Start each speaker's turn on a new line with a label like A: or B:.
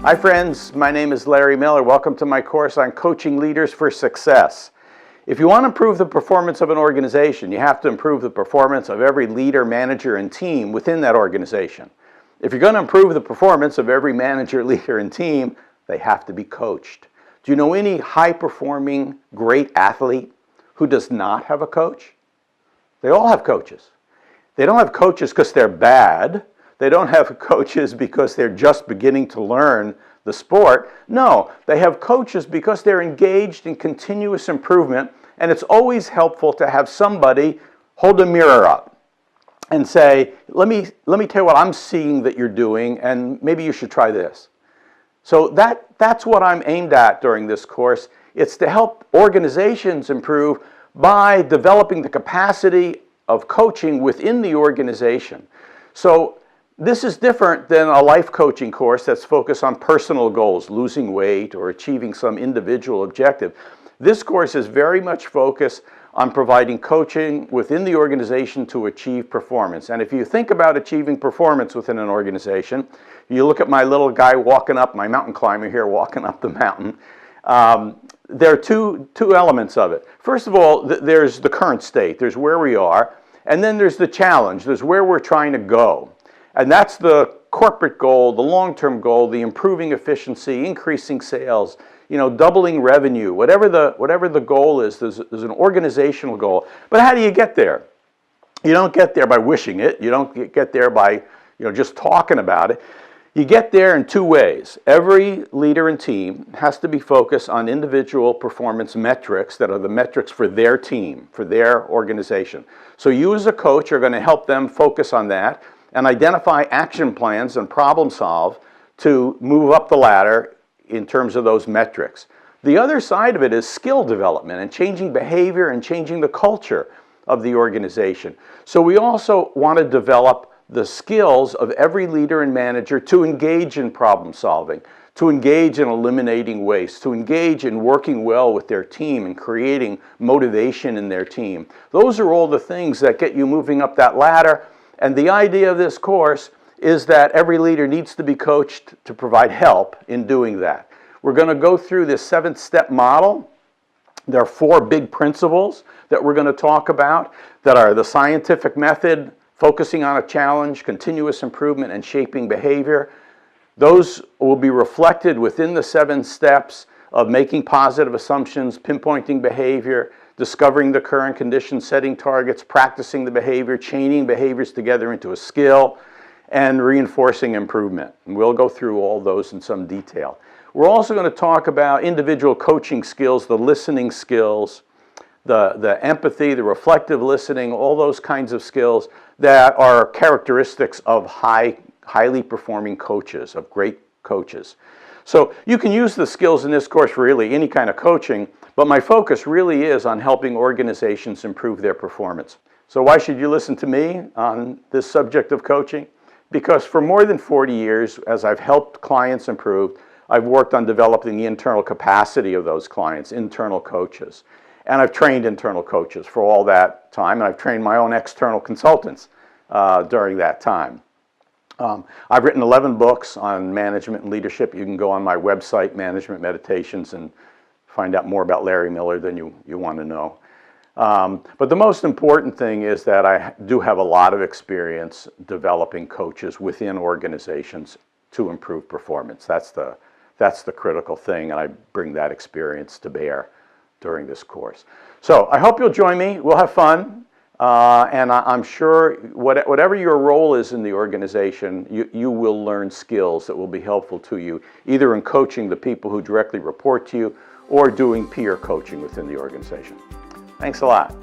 A: Hi friends, my name is Larry Miller. Welcome to my course on coaching leaders for success. If you want to improve the performance of an organization, you have to improve the performance of every leader, manager, and team within that organization. If you're going to improve the performance of every manager, leader, and team, they have to be coached. Do you know any high-performing, great athlete who does not have a coach? They all have coaches. They don't have coaches because they're bad. They don't have coaches because they're just beginning to learn the sport. No, they have coaches because they're engaged in continuous improvement, and it's always helpful to have somebody hold a mirror up and say, let me tell you what I'm seeing that you're doing, and maybe you should try this. So that's what I'm aimed at during this course. It's to help organizations improve by developing the capacity of coaching within the organization. So this is different than a life coaching course that's focused on personal goals, losing weight or achieving some individual objective. This course is very much focused on providing coaching within the organization to achieve performance. And if you think about achieving performance within an organization, you look at my little guy walking up, my mountain climber here walking up the mountain. There are two elements of it. First of all, there's the current state, there's where we are, and then there's the challenge, there's where we're trying to go. And that's the corporate goal, the long-term goal, the improving efficiency, increasing sales, doubling revenue, whatever the goal is, there's an organizational goal. But how do you get there? You don't get there by wishing it. You don't get there by just talking about it. You get there in two ways. Every leader and team has to be focused on individual performance metrics that are the metrics for their team, for their organization. So you as a coach are going to help them focus on that and identify action plans and problem solve to move up the ladder in terms of those metrics. The other side of it is skill development and changing behavior and changing the culture of the organization. So we also want to develop the skills of every leader and manager to engage in problem solving, to engage in eliminating waste, to engage in working well with their team and creating motivation in their team. Those are all the things that get you moving up that ladder. And the idea of this course is that every leader needs to be coached to provide help in doing that. We're going to go through this 7-step model. There are 4 big principles that we're going to talk about that are the scientific method, focusing on a challenge, continuous improvement, and shaping behavior. Those will be reflected within the 7 steps of making positive assumptions, pinpointing behavior, discovering the current conditions, setting targets, practicing the behavior, chaining behaviors together into a skill, and reinforcing improvement. And we'll go through all those in some detail. We're also going to talk about individual coaching skills, the listening skills, the empathy, the reflective listening, all those kinds of skills that are characteristics of highly performing coaches, of great coaches. So you can use the skills in this course for really any kind of coaching, but my focus really is on helping organizations improve their performance. So why should you listen to me on this subject of coaching? Because for more than 40 years, as I've helped clients improve, I've worked on developing the internal capacity of those clients, internal coaches. And I've trained internal coaches for all that time, and I've trained my own external consultants during that time. I've written 11 books on management and leadership. You can go on my website, Management Meditations, and find out more about Larry Miller than you want to know. But the most important thing is that I do have a lot of experience developing coaches within organizations to improve performance. That's the critical thing, and I bring that experience to bear during this course. So I hope you'll join me. We'll have fun. And I'm sure whatever your role is in the organization, you will learn skills that will be helpful to you, either in coaching the people who directly report to you or doing peer coaching within the organization. Thanks a lot.